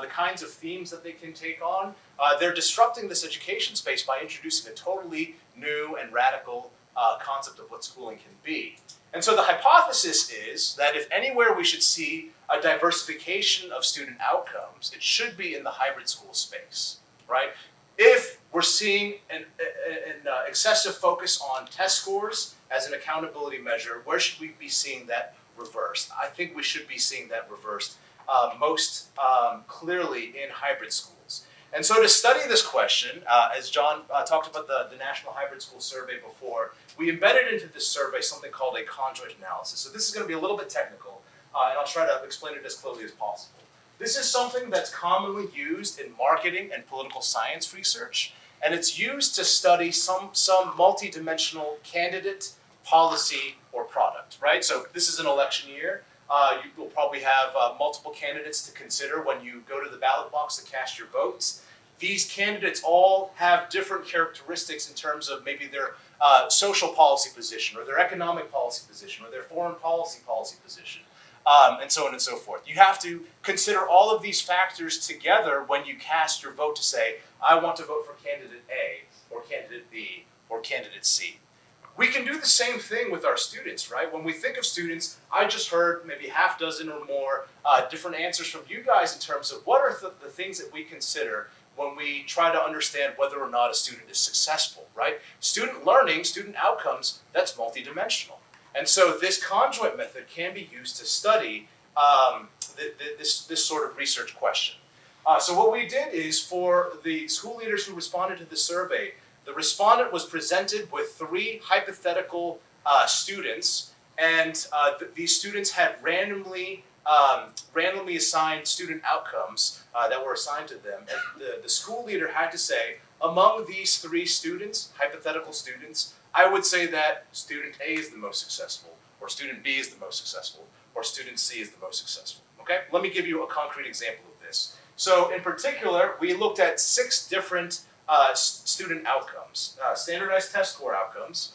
the kinds of themes that they can take on, they're disrupting this education space by introducing a totally new and radical concept of what schooling can be. And so the hypothesis is that if anywhere we should see a diversification of student outcomes, it should be in the hybrid school space, right? If we're seeing an excessive focus on test scores as an accountability measure, where should we be seeing that reversed? I think we should be seeing that reversed most clearly in hybrid schools. And so to study this question, as John talked about the National Hybrid School Survey before, we embedded into this survey something called a conjoint analysis. So this is going to be a little bit technical, and I'll try to explain it as clearly as possible. This is something that's commonly used in marketing and political science research, and it's used to study some multi-dimensional candidate, policy, or product, right? So this is an election year. You will probably have multiple candidates to consider when you go to the ballot box to cast your votes. These candidates all have different characteristics in terms of maybe their social policy position, or their economic policy position, or their foreign policy position. And so on and so forth. You have to consider all of these factors together when you cast your vote to say, I want to vote for candidate A, or candidate B, or candidate C. We can do the same thing with our students, right? When we think of students, I just heard maybe half dozen or more different answers from you guys in terms of what are the things that we consider when we try to understand whether or not a student is successful, right? Student learning, student outcomes, that's multidimensional. And so this conjoint method can be used to study this sort of research question. So what we did is, for the school leaders who responded to the survey, the respondent was presented with 3 hypothetical students, and these students had randomly assigned student outcomes that were assigned to them. And the school leader had to say, among these 3 students, hypothetical students, I would say that student A is the most successful, or student B is the most successful, or student C is the most successful. Okay? Let me give you a concrete example of this. So in particular, we looked at 6 different student outcomes, standardized test score outcomes,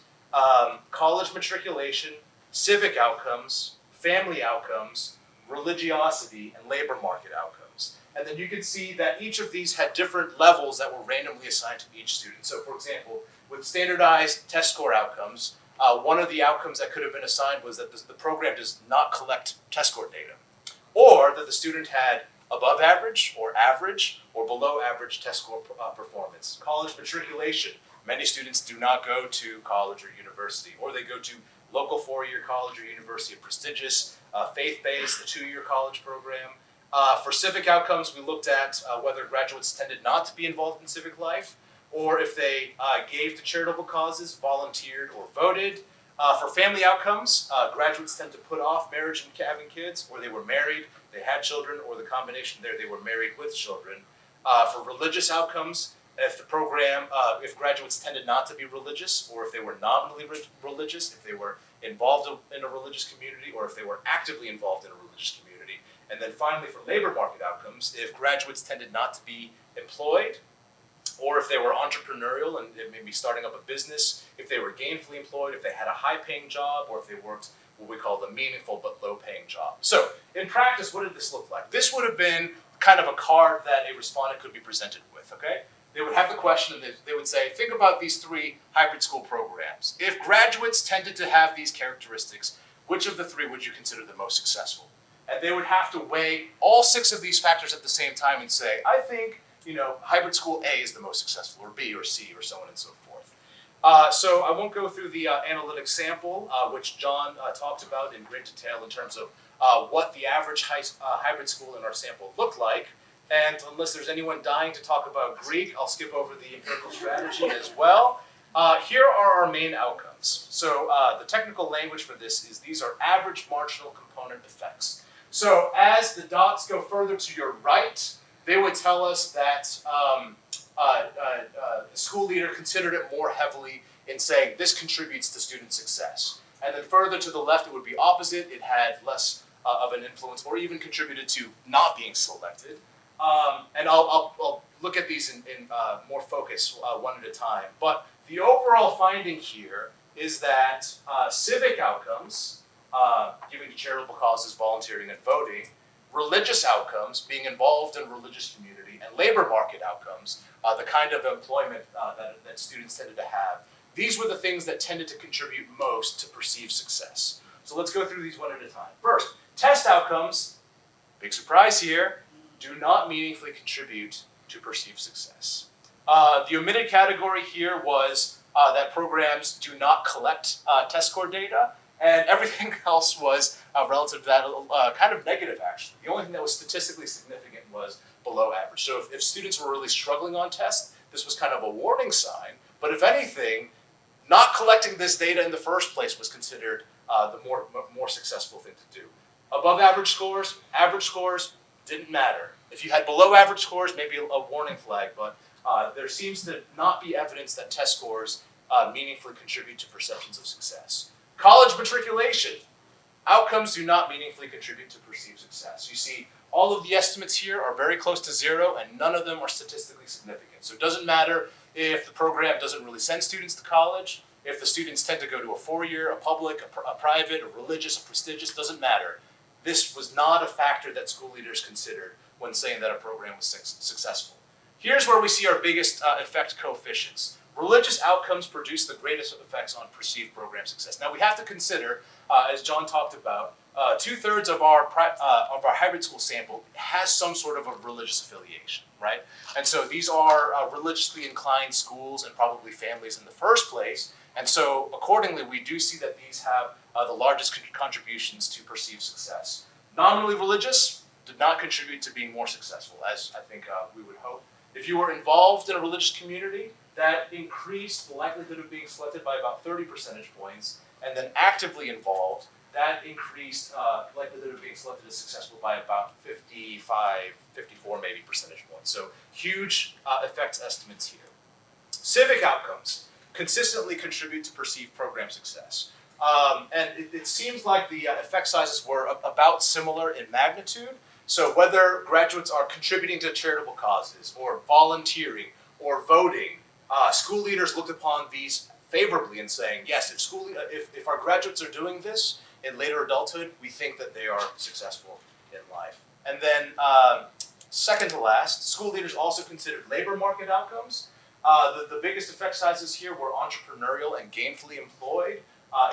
college matriculation, civic outcomes, family outcomes, religiosity, and labor market outcomes. And then you can see that each of these had different levels that were randomly assigned to each student. So for example, with standardized test score outcomes, one of the outcomes that could have been assigned was that the program does not collect test score data, or that the student had above average or below average test score performance. College matriculation, many students do not go to college or university, or they go to local four-year college or university, a prestigious faith-based, a two-year college program. For civic outcomes, we looked at whether graduates tended not to be involved in civic life, or if they gave to charitable causes, volunteered, or voted. For family outcomes, graduates tend to put off marriage and having kids, or they were married, they had children, or the combination there, they were married with children. For religious outcomes, if the program, if graduates tended not to be religious, or if they were nominally religious, if they were involved in a religious community, or if they were actively involved in a religious community. And then finally, for labor market outcomes, if graduates tended not to be employed, or if they were entrepreneurial and maybe starting up a business, if they were gainfully employed, if they had a high-paying job, or if they worked what we call the meaningful but low-paying job. So in practice, what did this look like? This would have been kind of a card that a respondent could be presented with, okay? They would have the question and they would say, think about these three hybrid school programs. If graduates tended to have these characteristics, which of the three would you consider the most successful? And they would have to weigh all 6 of these factors at the same time and say, I think, hybrid school A is the most successful, or B, or C, or so on and so forth. So I won't go through the analytic sample, which John talked about in great detail in terms of what the average hybrid school in our sample looked like. And unless there's anyone dying to talk about Greek, I'll skip over the empirical strategy as well. Here are our main outcomes. So the technical language for this is these are average marginal component effects. So as the dots go further to your right, they would tell us that the school leader considered it more heavily in saying this contributes to student success. And then further to the left, it would be opposite. It had less of an influence or even contributed to not being selected. And I'll look at these in more focus one at a time. But the overall finding here is that civic outcomes, giving to charitable causes, volunteering, and voting, religious outcomes, being involved in religious community, and labor market outcomes, the kind of employment that students tended to have, these were the things that tended to contribute most to perceived success. So let's go through these one at a time. First, test outcomes, big surprise here, do not meaningfully contribute to perceived success. The omitted category here was that programs do not collect test score data, and everything else was relative to that kind of negative, actually. The only thing that was statistically significant was below average. So if students were really struggling on tests, this was kind of a warning sign. But if anything, not collecting this data in the first place was considered the more successful thing to do. Above average scores didn't matter. If you had below average scores, maybe a warning flag, but there seems to not be evidence that test scores meaningfully contribute to perceptions of success. College matriculation. Outcomes do not meaningfully contribute to perceived success. You see, all of the estimates here are very close to 0, and none of them are statistically significant. So it doesn't matter if the program doesn't really send students to college, if the students tend to go to a four-year, a public, a private, a religious, a prestigious, doesn't matter. This was not a factor that school leaders considered when saying that a program was successful. Here's where we see our biggest effect coefficients. Religious outcomes produce the greatest effects on perceived program success. Now we have to consider, as John talked about, 2/3 of our hybrid school sample has some sort of a religious affiliation, right? And so these are religiously inclined schools and probably families in the first place. And so accordingly, we do see that these have the largest contributions to perceived success. Nominally religious did not contribute to being more successful, as I think we would hope. If you were involved in a religious community, that increased the likelihood of being selected by about 30 percentage points, and then actively involved, that increased likelihood of being selected as successful by about 55, 54 maybe percentage points. So huge effects estimates here. Civic outcomes consistently contribute to perceived program success. And it seems like the effect sizes were about similar in magnitude. So whether graduates are contributing to charitable causes or volunteering or voting, school leaders looked upon these favorably and saying, yes, if our graduates are doing this in later adulthood, we think that they are successful in life. And then second to last, school leaders also considered labor market outcomes. The biggest effect sizes here were entrepreneurial and gainfully employed,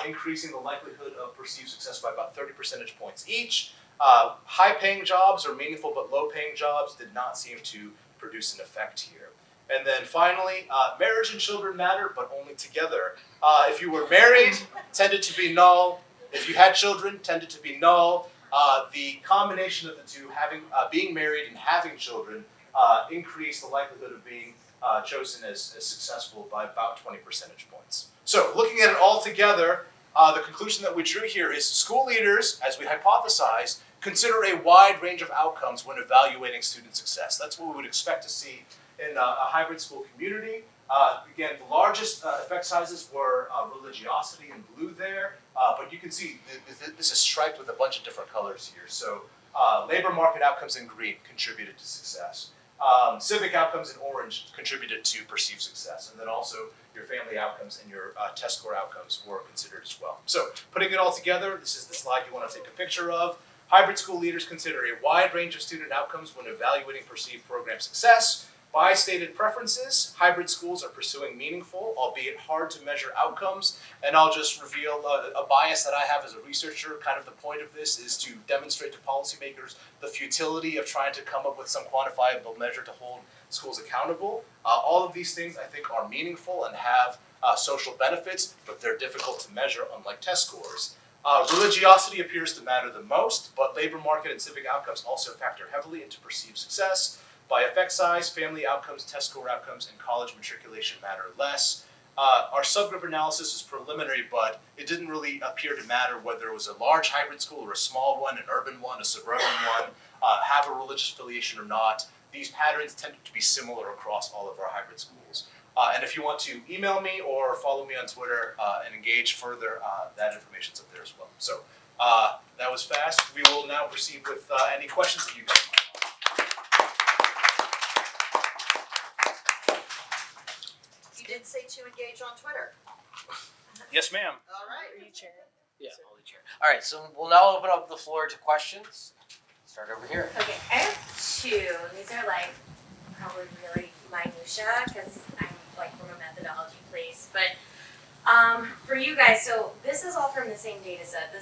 increasing the likelihood of perceived success by about 30 percentage points each. High-paying jobs or meaningful but low-paying jobs did not seem to produce an effect here. And then finally, marriage and children matter, but only together. If you were married, tended to be null. If you had children, tended to be null. The combination of the two, being married and having children, increased the likelihood of being chosen as successful by about 20 percentage points. So looking at it all together, the conclusion that we drew here is school leaders, as we hypothesized, consider a wide range of outcomes when evaluating student success. That's what we would expect to see in a hybrid school community. Again, the largest effect sizes were religiosity in blue there, but you can see this is striped with a bunch of different colors here. So labor market outcomes in green contributed to success. Civic outcomes in orange contributed to perceived success, and then also your family outcomes and your test score outcomes were considered as well. So putting it all together, this is the slide you want to take a picture of. Hybrid school leaders consider a wide range of student outcomes when evaluating perceived program success. By stated preferences, hybrid schools are pursuing meaningful, albeit hard to measure outcomes. And I'll just reveal a bias that I have as a researcher. Kind of the point of this is to demonstrate to policymakers the futility of trying to come up with some quantifiable measure to hold schools accountable. All of these things I think are meaningful and have social benefits, but they're difficult to measure, unlike test scores. Religiosity appears to matter the most, but labor market and civic outcomes also factor heavily into perceived success. By effect size, family outcomes, test score outcomes, and college matriculation matter less. Our subgroup analysis is preliminary, but it didn't really appear to matter whether it was a large hybrid school or a small one, an urban one, a suburban one, have a religious affiliation or not. These patterns tended to be similar across all of our hybrid schools. And if you want to email me or follow me on Twitter and engage further, that information's up there as well. So that was fast. We will now proceed with any questions that you guys might have.
You did say to engage on Twitter.
Yes, ma'am.
All right.
Yeah, I'll lead chair. All right, so we'll now open up the floor to questions. Start over here.
Okay, I have two. These are like probably really minutia because I'm like from a methodology place. But for you guys, so this is all from the same data set.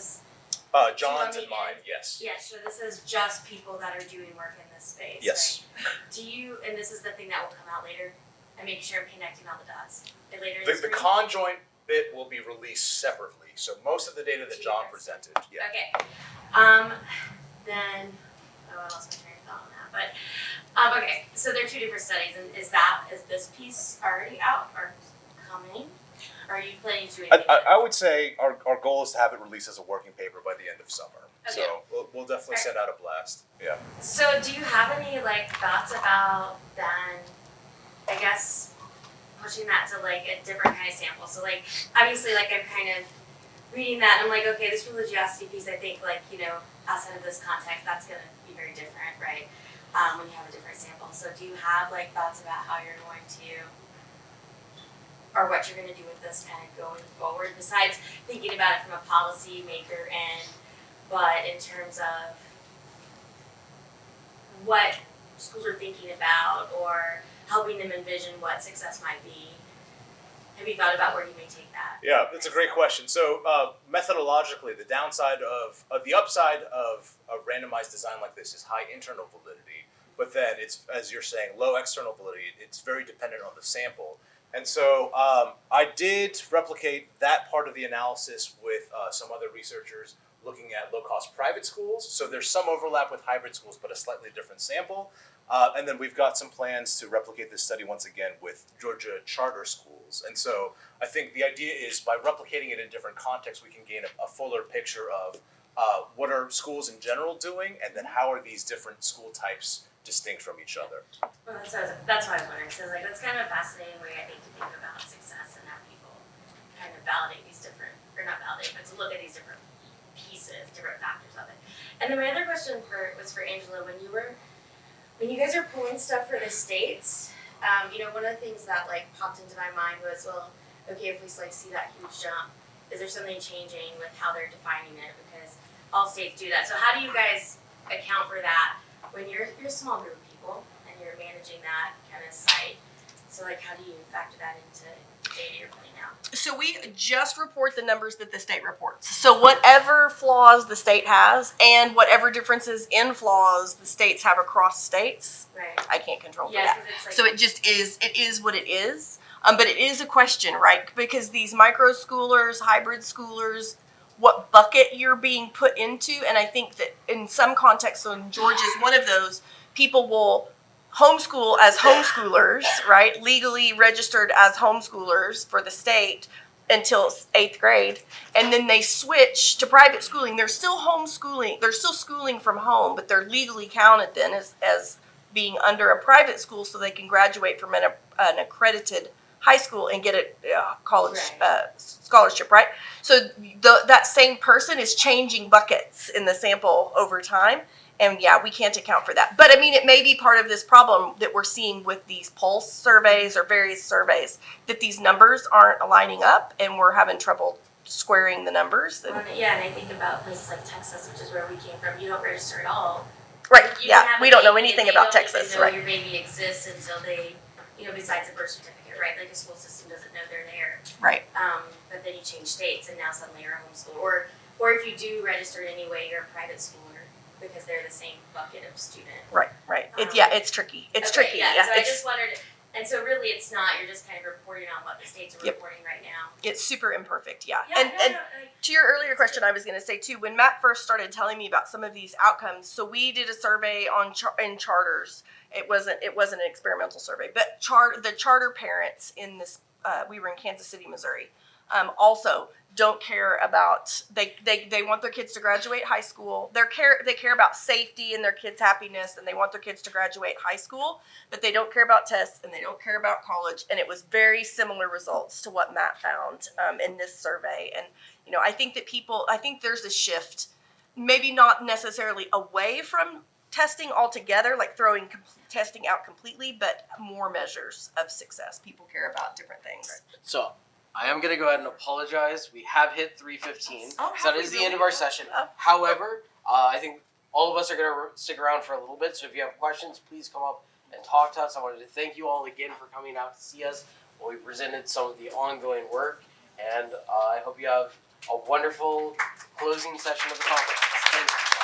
John's and mine, yes.
Yes, so this is just people that are doing work in this space.
Yes.
Right? Do you? And this is the thing that will come out later. I make sure I'm connecting all the dots. Later in
The
screen?
conjoint bit will be released separately. So most of the data that John presented, yeah.
Okay. Then I lost my train of thought on that. But okay, so there are two different studies, and is this piece already out or coming? Or are you planning to?
I would say our goal is to have it released as a working paper by the end of summer.
Okay.
So we'll definitely send out a blast. Yeah.
So do you have any like thoughts about then? I guess pushing that to like a different kind of sample. So like obviously like I'm kind of reading that and I'm like, okay, this religiosity piece I think like, you know, outside of this context that's gonna be very different, right? When you have a different sample. So do you have like thoughts about how you're going to or what you're gonna do with this kind of going forward besides thinking about it from a policy maker end, but in terms of what schools are thinking about or helping them envision what success might be. Have you thought about where you may take that?
Yeah, that's a great question. So methodologically, the upside of a randomized design like this is high internal validity, but then it's, as you're saying, low external validity. It's very dependent on the sample. And so I did replicate that part of the analysis with some other researchers looking at low-cost private schools. So there's some overlap with hybrid schools, but a slightly different sample. And then we've got some plans to replicate this study once again with Georgia charter schools. And so I think the idea is by replicating it in different contexts, we can gain a fuller picture of what are schools in general doing, and then how are these different school types distinct from each other.
Well, that's why I was wondering. So like that's kind of a fascinating way I think to think about success and how people kind of validate these different, or not validate, but to look at these different pieces, different factors of it. And then my other question was for Angela. When you guys are pulling stuff for the states, one of the things that like popped into my mind was, well, okay, if we like see that huge jump, is there something changing with how they're defining it? Because all states do that. So how do you guys account for that when you're a small group of people and you're managing that kind of site? So like, how do you factor that into data you're putting out?
So we just report the numbers that the state reports. So whatever flaws the state has and whatever differences in flaws the states have across states,
Right.
I can't control for
Yeah,
that.
because it's like
So it is what it is. But it is a question, right? Because these micro schoolers, hybrid schoolers, what bucket you're being put into, and I think that in some contexts, so Georgia is one of those, people will homeschool as homeschoolers, right? Legally registered as homeschoolers for the state until 8th grade, and then they switch to private schooling. They're still homeschooling. They're still schooling from home, but they're legally counted then as being under a private school, so they can graduate from an accredited high school and get a college scholarship, right? So that same person is changing buckets in the sample over time. And yeah, we can't account for that. But I mean, it may be part of this problem that we're seeing with these pulse surveys or various surveys, that these numbers aren't aligning up and we're having trouble squaring the numbers.
Well, yeah, and I think about places like Texas, which is where we came from. You don't register at all.
Right,
You can
yeah,
have
we
a
don't know
baby
anything
and they
about
don't
Texas,
even know
right?
your baby exists until they, besides a birth certificate, right? Like a school system doesn't know they're there.
Right.
But then you change states and now suddenly you're a homeschool. Or if you do register anyway, you're a private schooler because they're the same bucket of student.
Right. It's tricky. It's
Okay,
tricky.
Yeah, so I
it's,
just wondered, and so really it's not, you're just kind of reporting on what the states are
Yep.
reporting right now.
it's super imperfect, yeah.
Yeah,
and
no,
to your earlier question, I was going to say too, when Matt first started telling me about some of these outcomes, so we did a survey on in charters. It wasn't an experimental survey, but the charter parents in this, we were in Kansas City, Missouri, also don't care about, they want their kids to graduate high school. They care about safety and their kids' happiness, and they want their kids to graduate high school, but they don't care about tests and they don't care about college. And it was very similar results to what Matt found in this survey. And I think there's a shift, maybe not necessarily away from testing altogether, like throwing testing out completely, but more measures of success. People care about different things.
So I am going to go ahead and apologize. We have hit 3:15.
Oh,
So that is the end of our session.
Oh.
However, I think all of us are going to stick around for a little bit. So if you have questions, please come up and talk to us. I wanted to thank you all again for coming out to see us while we presented some of the ongoing work. And I hope you have a wonderful closing session of the conference. Thank you.